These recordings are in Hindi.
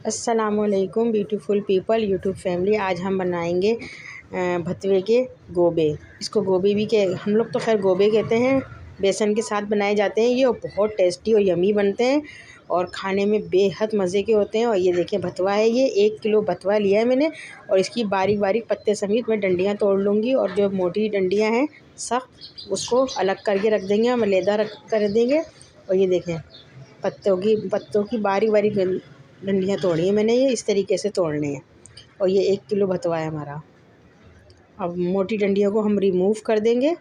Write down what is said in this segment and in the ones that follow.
अस्सलामुअलैकुम ब्यूटीफुल पीपल यूट्यूब फैमिली। आज हम बनाएंगे भतवे के गोबे। इसको गोबे भी हम लोग तो खैर गोबे कहते हैं। बेसन के साथ बनाए जाते हैं ये, और बहुत टेस्टी और यमी बनते हैं और खाने में बेहद मज़े के होते हैं। और ये देखें भतवा है, ये 1 किलो भतवा लिया है मैंने, और इसकी बारीक बारीक पत्ते समेत मैं डंडियाँ तोड़ लूँगी, और जो मोटी डंडियाँ हैं सख्त उसको अलग करके रख देंगे, हम अलहदा रख कर देंगे। और ये देखें पत्तों की बारीक बारीक डंडियाँ तोड़ी हैं मैंने, ये इस तरीके से तोड़ने हैं। और ये 1 किलो भतवा है हमारा। अब मोटी डंडियों को हम रिमूव कर देंगे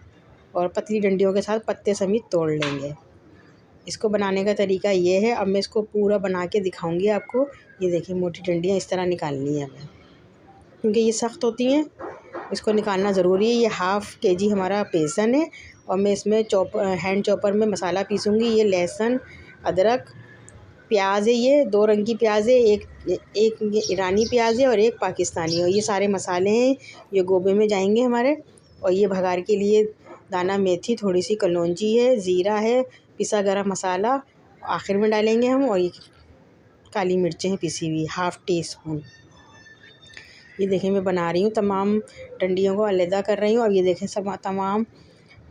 और पतली डंडियों के साथ पत्ते समेत तोड़ लेंगे। इसको बनाने का तरीका ये है। अब मैं इसको पूरा बना के दिखाऊंगी आपको। ये देखिए मोटी डंडियाँ इस तरह निकालनी है हमें, क्योंकि ये सख्त होती हैं, इसको निकालना ज़रूरी है। ये हाफ़ केजी हमारा बेसन है, और मैं इसमें हैंड चॉपर में मसाला पीसूँगी। ये लहसुन, अदरक, प्याज है, ये 2 रंग की प्याज है, एक ये ईरानी प्याज है और एक पाकिस्तानी। और ये सारे मसाले हैं, ये गोबे में जाएंगे हमारे। और ये भगार के लिए दाना मेथी, थोड़ी सी कलौंजी है, ज़ीरा है, पिसा गरम मसाला आखिर में डालेंगे हम। और ये काली मिर्चें हैं पिसी हुई, ½ टी स्पून। ये देखें मैं बना रही हूँ, तमाम डंडियों को अलहदा कर रही हूँ। और ये देखें सब तमाम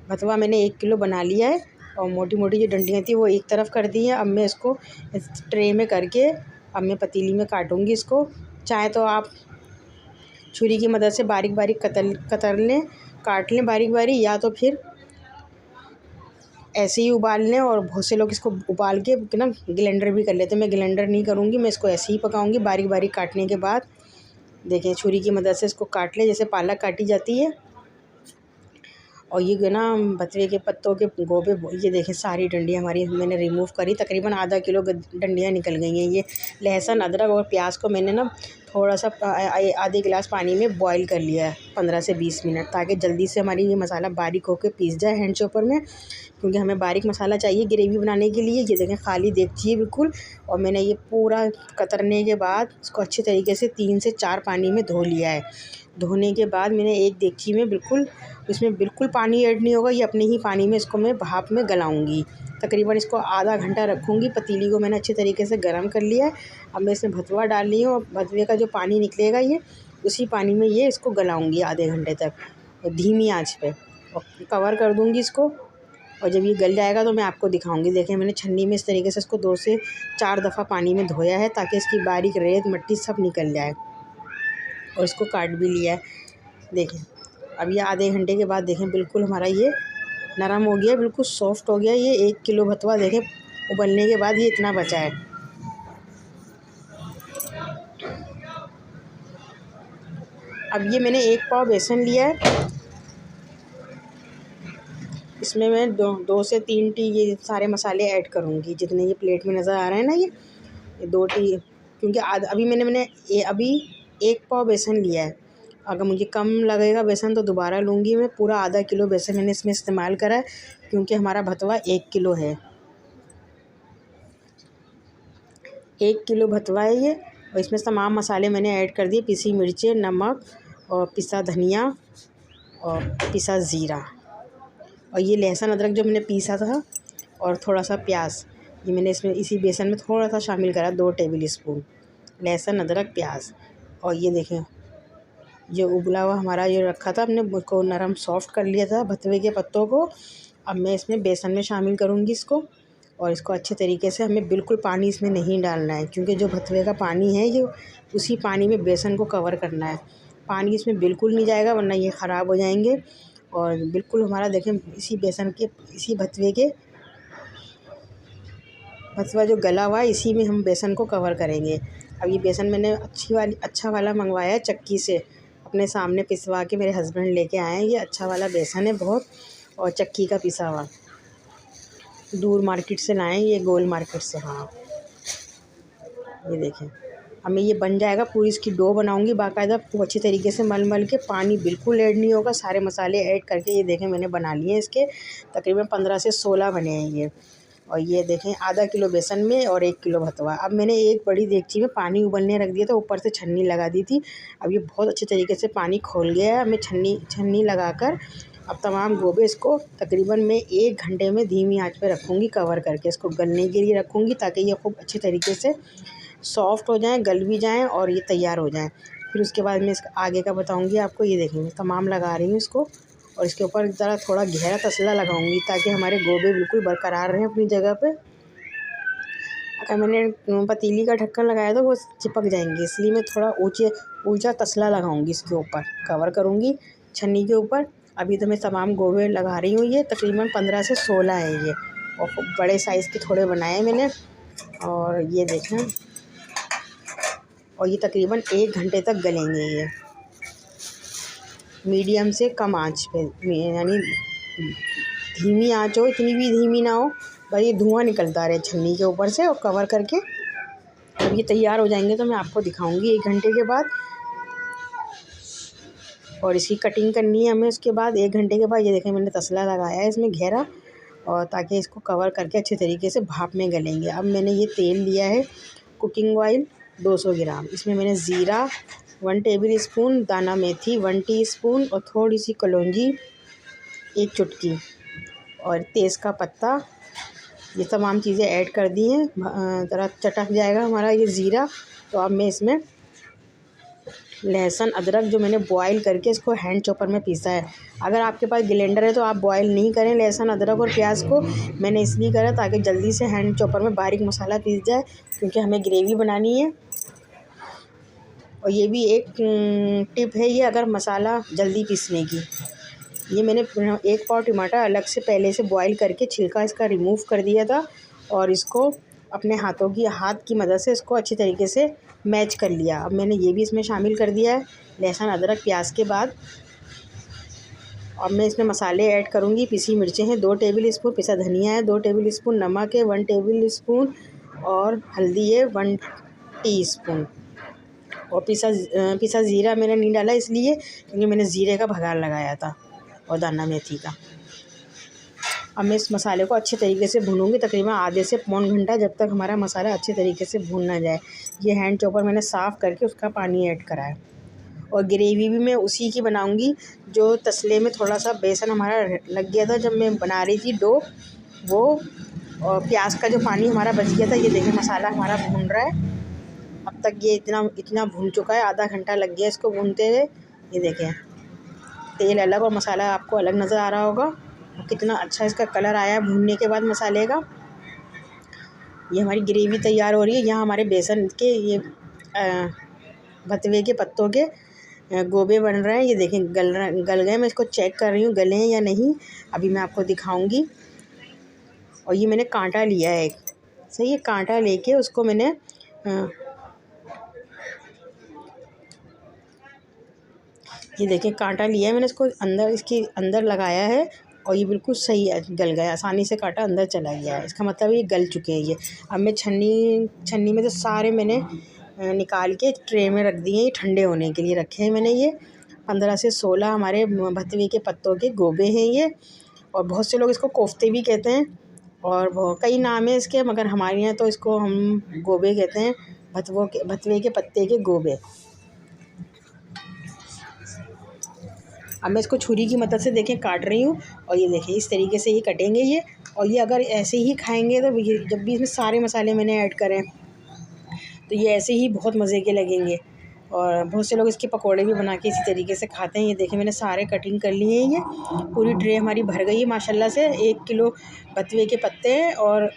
भतवा मैंने 1 किलो बना लिया है, और मोटी मोटी जो डंडियाँ थी वो एक तरफ कर दी हैं। अब मैं इसको ट्रे में करके अब मैं पतीली में काटूँगी इसको। चाहे तो आप छुरी की मदद से बारीक बारीक काट लें बारीक बारीक, या तो फिर ऐसे ही उबाल लें। और बहुत से लोग इसको उबाल के ना ग्राइंडर भी कर लेते हैं। मैं ग्राइंडर नहीं करूँगी, मैं इसको ऐसे ही पकाऊँगी। बारीक बारीक काटने के बाद देखें छुरी की मदद से इसको काट लें जैसे पालक काटी जाती है। और ये ना भतवे के पत्तों के गोबे, ये देखें सारी डंडियाँ हमारी मैंने रिमूव करी। तकरीबन आधा किलो डंडियाँ निकल गई हैं। ये लहसुन, अदरक और प्याज को मैंने ना थोड़ा सा आधे गिलास पानी में बॉईल कर लिया है 15 से 20 मिनट, ताकि जल्दी से हमारी ये मसाला बारीक होकर पीस जाए हैंड चॉपर में, क्योंकि हमें बारीक मसाला चाहिए ग्रेवी बनाने के लिए। ये देखें खाली देगची है बिल्कुल। और मैंने ये पूरा कतरने के बाद इसको अच्छे तरीके से 3 से 4 पानी में धो लिया है। धोने के बाद मैंने एक देगची में इसमें बिल्कुल पानी ऐड नहीं होगा, ये अपने ही पानी में इसको मैं भाप में गलाऊंगी। तकरीबन इसको आधा घंटा रखूँगी। पतीली को मैंने अच्छे तरीके से गर्म कर लिया है। अब मैं इसमें भतवा डाल रही हूँ, और भतवे का जो पानी निकलेगा ये उसी पानी में ये इसको गलाऊंगी आधे घंटे तक, धीमी आंच पे, और कवर कर दूँगी इसको। और जब ये गल जाएगा तो मैं आपको दिखाऊंगी। देखें मैंने छन्नी में इस तरीके से इसको 2 से 4 दफ़ा पानी में धोया है, ताकि इसकी बारीक रेत मट्टी सब निकल जाए। और इसको काट भी लिया है। देखें अब ये आधे घंटे के बाद देखें बिल्कुल हमारा ये नरम हो गया, बिल्कुल सॉफ्ट हो गया। ये 1 किलो भतवा देखें उबलने के बाद ये इतना बचा है। अब ये मैंने 1 पाव बेसन लिया है, इसमें मैं 2 से 3 टी ये सारे मसाले ऐड करूँगी, जितने ये प्लेट में नज़र आ रहे हैं ना, ये 2 टी, क्योंकि अभी मैंने अभी 1 पाव बेसन लिया है। अगर मुझे कम लगेगा बेसन तो दोबारा लूँगी मैं। पूरा आधा किलो बेसन मैंने इसमें इस्तेमाल करा है, क्योंकि हमारा भतवा 1 किलो है। 1 किलो भतवा है ये, और इसमें तमाम मसाले मैंने ऐड कर दिए। पिसी मिर्चें, नमक, और पिसा धनिया, और पिसा ज़ीरा, और ये लहसुन अदरक जो मैंने पीसा था, और थोड़ा सा प्याज, ये मैंने इसमें इसी बेसन में थोड़ा सा शामिल करा, 2 टेबल स्पून लहसुन, अदरक, प्याज। और ये देखें जो उबला हुआ हमारा ये रखा था हमने, उसको नरम सॉफ्ट कर लिया था भतवे के पत्तों को। अब मैं इसमें बेसन में शामिल करूँगी इसको, और इसको अच्छे तरीके से, हमें बिल्कुल पानी इसमें नहीं डालना है, क्योंकि जो भतवे का पानी है ये उसी पानी में बेसन को कवर करना है। पानी इसमें बिल्कुल नहीं जाएगा, वरना ये ख़राब हो जाएंगे। और बिल्कुल हमारा देखें इसी भतवा जो गला हुआ है इसी में हम बेसन को कवर करेंगे। अब ये बेसन मैंने अच्छा वाला मंगवाया है चक्की से, अपने सामने पिसवा के मेरे हस्बैंड लेके आए हैं। ये अच्छा वाला बेसन है बहुत, और चक्की का पिसा हुआ, दूर मार्केट से लाएँ, ये गोल मार्केट से। हाँ ये देखें हमें ये बन जाएगा। पूरी इसकी डो बनाऊंगी बाकायदा, खूब अच्छी तरीके से मल के, पानी बिल्कुल ऐड नहीं होगा, सारे मसाले ऐड करके। ये देखें मैंने बना लिए इसके तकरीबन 15 से 16 बने हैं ये। और ये देखें आधा किलो बेसन में और 1 किलो भतवा। अब मैंने एक बड़ी देगची में पानी उबलने रख दिया था, ऊपर से छन्नी लगा दी थी। अब ये बहुत अच्छे तरीके से पानी खोल गया है। मैं छन्नी लगाकर अब तमाम गोबे इसको तकरीबन मैं 1 घंटे में धीमी आंच पे रखूँगी, कवर करके इसको गलने के लिए रखूँगी, ताकि ये खूब अच्छे तरीके से सॉफ्ट हो जाएं, गल भी जाएं और ये तैयार हो जाएं। फिर उसके बाद मैं इसका आगे का बताऊंगी आपको। ये देखेंगे तमाम लगा रही हूँ इसको, और इसके ऊपर ज़रा थोड़ा गहरा तसला लगाऊंगी ताकि हमारे गोबे बिल्कुल बरकरार रहें अपनी जगह पे। अगर मैंने पतीली का ढक्कन लगाया तो वो चिपक जाएंगे, इसलिए मैं थोड़ा ऊंचा तसला लगाऊंगी इसके ऊपर, कवर करूँगी छन्नी के ऊपर। अभी तो मैं तमाम गोबे लगा रही हूँ। ये तकरीबन 15 से 16 है ये, और बड़े साइज़ के थोड़े बनाए मैंने। और ये देखें, और ये तकरीबन 1 घंटे तक गलेंगे ये, मीडियम से कम आंच पे, यानी धीमी आंच हो, इतनी भी धीमी ना हो, बस ये धुआं निकलता रहे छन्नी के ऊपर से। और कवर करके जब ये तैयार हो जाएंगे तो मैं आपको दिखाऊंगी 1 घंटे के बाद। और इसकी कटिंग करनी है हमें उसके बाद 1 घंटे के बाद। ये देखें मैंने तसला लगाया है इसमें गहरा, और ताकि इसको कवर करके अच्छे तरीके से भाप में गलेंगे। अब मैंने ये तेल लिया है कुकिंग ऑयल 200 ग्राम, इसमें मैंने ज़ीरा 1 टेबल स्पून, दाना मेथी 1 टीस्पून, और थोड़ी सी कलौंजी 1 चुटकी, और तेज़ का पत्ता, ये तमाम चीज़ें ऐड कर दी हैं। ज़रा चटक जाएगा हमारा ये ज़ीरा। तो अब मैं इसमें लहसुन अदरक जो मैंने बॉईल करके इसको हैंड चॉपर में पीसा है। अगर आपके पास ग्राइंडर है तो आप बॉईल नहीं करें लहसुन अदरक और प्याज को। मैंने इसलिए करा ताकि जल्दी से हैंड चॉपर में बारीक मसाला पीस जाए, क्योंकि हमें ग्रेवी बनानी है। और ये भी एक टिप है ये, अगर मसाला जल्दी पीसने की। ये मैंने 1 पाव टमाटर अलग से पहले से बॉईल करके छिलका इसका रिमूव कर दिया था, और इसको अपने हाथ की मदद से इसको अच्छी तरीके से मैच कर लिया। अब मैंने ये भी इसमें शामिल कर दिया है लहसुन अदरक प्याज के बाद। अब मैं इसमें मसाले ऐड करूँगी। पिसी मिर्चें हैं 2 टेबल स्पून, पिसा धनिया है 2 टेबल स्पून, नमक है 1 टेबल स्पून, और हल्दी है 1 टीस्पून। और पिसा ज़ीरा मैंने नहीं डाला इसलिए क्योंकि मैंने ज़ीरे का भगार लगाया था, और दाना मेथी का। अब मैं इस मसाले को अच्छे तरीके से भूनूंगी तकरीबन आधे से पौन घंटा, जब तक हमारा मसाला अच्छे तरीके से भून ना जाए। ये हैंड चॉपर मैंने साफ़ करके उसका पानी ऐड करा है। और ग्रेवी भी मैं उसी की बनाऊंगी जो तसले में थोड़ा सा बेसन हमारा लग गया था जब मैं बना रही थी डो, वो, और प्याज का जो पानी हमारा बच गया था। ये देखिए मसाला हमारा भून रहा है। अब तक ये इतना भून चुका है, आधा घंटा लग गया इसको भूनते हुए। ये देखें तेल अलग और मसाला आपको अलग नज़र आ रहा होगा, और कितना अच्छा इसका कलर आया है भूनने के बाद मसाले का। ये हमारी ग्रेवी तैयार हो रही है। यहाँ हमारे बेसन के ये भतवे के पत्तों के गोबे बन रहे हैं। ये देखें गल गए। मैं इसको चेक कर रही हूँ गले हैं या नहीं, अभी मैं आपको दिखाऊंगी। और ये मैंने कांटा लिया है एक, सही है, कांटा लेके उसको मैंने ये देखें कांटा लिया है मैंने, इसको इसके अंदर लगाया है, और ये बिल्कुल सही है, गल गया, आसानी से कांटा अंदर चला गया है। इसका मतलब ये गल चुके हैं ये। अब मैं छन्नी में तो सारे मैंने निकाल के ट्रे में रख दिए, ये ठंडे होने के लिए रखे हैं मैंने। ये 15 से 16 हमारे भतवे के पत्तों के गोबे हैं ये। और बहुत से लोग इसको कोफ्ते भी कहते हैं, और कई नाम है इसके, मगर हमारे यहाँ तो इसको हम गोबे कहते हैं, भतवे के पत्ते के गोबे। अब मैं इसको छुरी की मदद से देखें काट रही हूँ, और ये देखिए इस तरीके से ये कटेंगे ये। और ये अगर ऐसे ही खाएंगे तो ये जब भी इसमें सारे मसाले मैंने ऐड करें तो ये ऐसे ही बहुत मज़े के लगेंगे। और बहुत से लोग इसके पकोड़े भी बना के इसी तरीके से खाते हैं। ये देखिए मैंने सारे कटिंग कर लिए हैं। ये पूरी ट्रे हमारी भर गई है माशाल्लाह से। 1 किलो बथुए के पत्ते और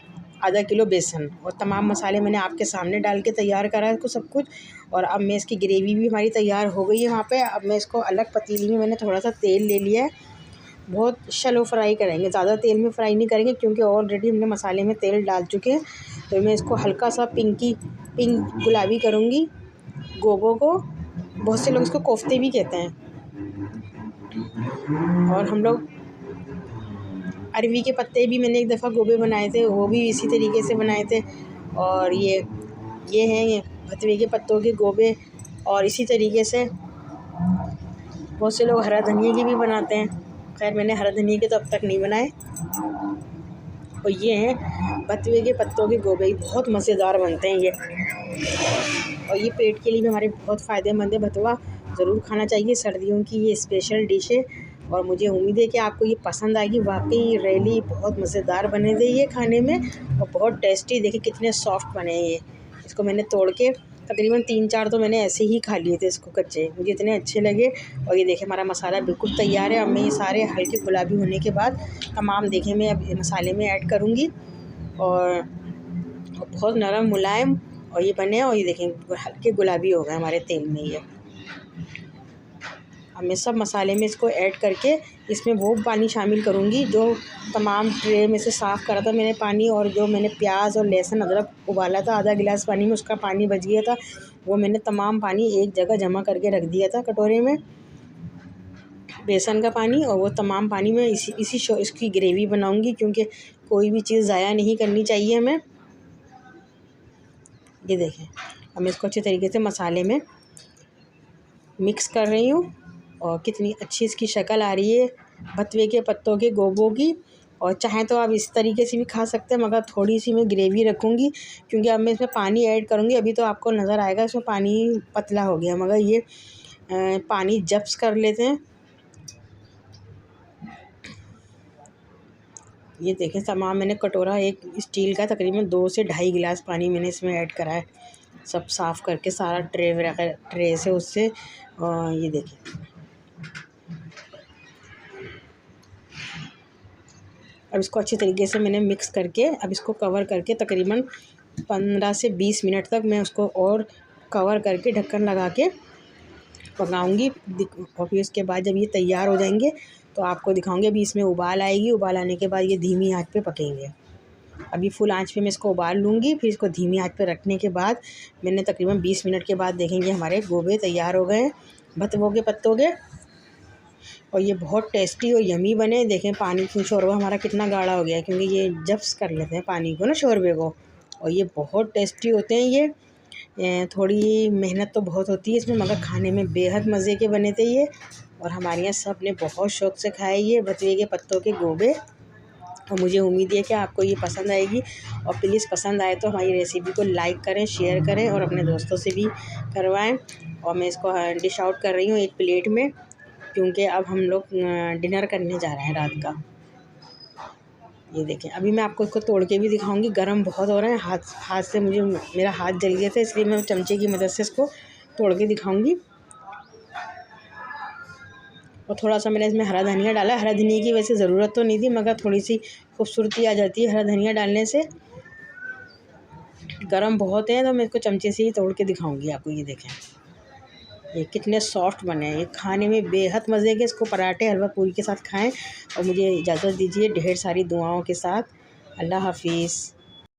आधा किलो बेसन, और तमाम मसाले मैंने आपके सामने डाल के तैयार करा है इसको सब कुछ। और अब मैं इसकी ग्रेवी भी हमारी तैयार हो गई है वहाँ पे। अब मैं इसको अलग पतीली में मैंने थोड़ा सा तेल ले लिया है, बहुत शैलो फ्राई करेंगे, ज़्यादा तेल में फ्राई नहीं करेंगे क्योंकि ऑलरेडी हमने मसाले में तेल डाल चुके हैं। तो मैं इसको हल्का सा पिंक गुलाबी करूँगी गोबों को। बहुत से लोग इसको कोफ्ते भी कहते हैं, और हम लोग अरवी के पत्ते भी मैंने एक दफ़ा गोबे बनाए थे, वो भी इसी तरीके से बनाए थे। और ये हैं ये भतवे के पत्तों के गोबे। और इसी तरीके से बहुत से लोग हरा धनिया की भी बनाते हैं, खैर मैंने हरा धनिया के तो अब तक नहीं बनाए। और ये हैं भतवे के पत्तों के गोबे, बहुत मज़ेदार बनते हैं ये। और ये पेट के लिए भी हमारे बहुत फ़ायदेमंद है। भतवा ज़रूर खाना चाहिए, सर्दियों की ये स्पेशल डिश है। और मुझे उम्मीद है कि आपको ये पसंद आएगी। वाकई रियली बहुत मज़ेदार बने थे ये खाने में, और बहुत टेस्टी। देखिए कितने सॉफ्ट बने हैं ये, इसको मैंने तोड़ के तकरीबन 3-4 तो मैंने ऐसे ही खा लिए थे इसको कच्चे, मुझे इतने अच्छे लगे। और ये देखें हमारा मसाला बिल्कुल तैयार है। अब मैं ये सारे हल्के गुलाबी होने के बाद तमाम देखें मैं अब मसाले में ऐड करूँगी और बहुत नरम मुलायम और ये बने। और ये देखें हल्के गुलाबी हो गए हमारे तेल में ये। अब मैं सब मसाले में इसको ऐड करके इसमें वो पानी शामिल करूँगी जो तमाम ट्रे में से साफ़ करा था मैंने पानी, और जो मैंने प्याज और लहसुन अदरक उबाला था आधा गिलास पानी में, उसका पानी बच गया था, वो मैंने तमाम पानी एक जगह जमा करके रख दिया था कटोरे में, बेसन का पानी। और वो तमाम पानी में इसकी ग्रेवी बनाऊँगी, क्योंकि कोई भी चीज़ ज़ाया नहीं करनी चाहिए हमें। ये देखें अब मैं इसको अच्छे तरीके से मसाले में मिक्स कर रही हूँ और कितनी अच्छी इसकी शक्ल आ रही है भतवे के पत्तों के गोबों की। और चाहें तो आप इस तरीके से भी खा सकते हैं, मगर थोड़ी सी मैं ग्रेवी रखूँगी क्योंकि अब मैं इसमें पानी ऐड करूँगी। अभी तो आपको नज़र आएगा इसमें पानी पतला हो गया, मगर ये पानी जब्स कर लेते हैं। ये देखें तमाम मैंने कटोरा एक स्टील का तकरीबन 2 से 2.5 गिलास पानी मैंने इसमें ऐड करा है, सब साफ़ करके सारा ट्रे से उससे। और ये देखें अब इसको अच्छी तरीके से मैंने मिक्स करके अब इसको कवर करके तकरीबन 15 से 20 मिनट तक मैं उसको और कवर करके ढक्कन लगा के पकाऊंगी। और फिर उसके बाद जब ये तैयार हो जाएंगे तो आपको दिखाऊंगी। अभी इसमें उबाल आएगी, उबाल आने के बाद ये धीमी आंच पे पकेंगे। अभी फुल आंच पे मैं इसको उबाल लूँगी, फिर इसको धीमी आंच पे रखने के बाद मैंने तकरीबन 20 मिनट के बाद देखेंगे हमारे गोबे तैयार हो गए हैं भतवों के पत्तों के। और ये बहुत टेस्टी और यमी बने। देखें पानी शोरबा हमारा कितना गाढ़ा हो गया है, क्योंकि ये जब्स कर लेते हैं पानी को ना शोरबे को। और ये बहुत टेस्टी होते हैं ये थोड़ी मेहनत तो बहुत होती है इसमें, मगर खाने में बेहद मज़े के बने थे ये। और हमारे यहाँ सब ने बहुत शौक़ से खाए ये भतवे के पत्तों के गोबे। और मुझे उम्मीद है कि आपको ये पसंद आएगी। और प्लीज़ पसंद आए तो हमारी रेसिपी को लाइक करें, शेयर करें और अपने दोस्तों से भी करवाएं। और मैं इसको डिश आउट कर रही हूँ एक प्लेट में, क्योंकि अब हम लोग डिनर करने जा रहे हैं रात का। ये देखें अभी मैं आपको इसको तोड़ के भी दिखाऊंगी। गरम बहुत हो रहा है, हाथ से मेरा हाथ जल गया था, इसलिए मैं चमचे की मदद से इसको तोड़ के दिखाऊंगी। और थोड़ा सा मैंने इसमें हरा धनिया डाला। हरा धनिया की वैसे ज़रूरत तो नहीं थी, मगर थोड़ी सी खूबसूरती आ जाती है हरा धनिया डालने से। गरम बहुत है तो मैं इसको चमचे से ही तोड़ के दिखाऊंगी आपको। ये देखें ये कितने सॉफ्ट बने हैं, ये खाने में बेहद मज़े के। इसको पराठे हलवा पूरी के साथ खाएं। और मुझे इजाज़त दीजिए ढेर सारी दुआओं के साथ। अल्लाह हाफिज़।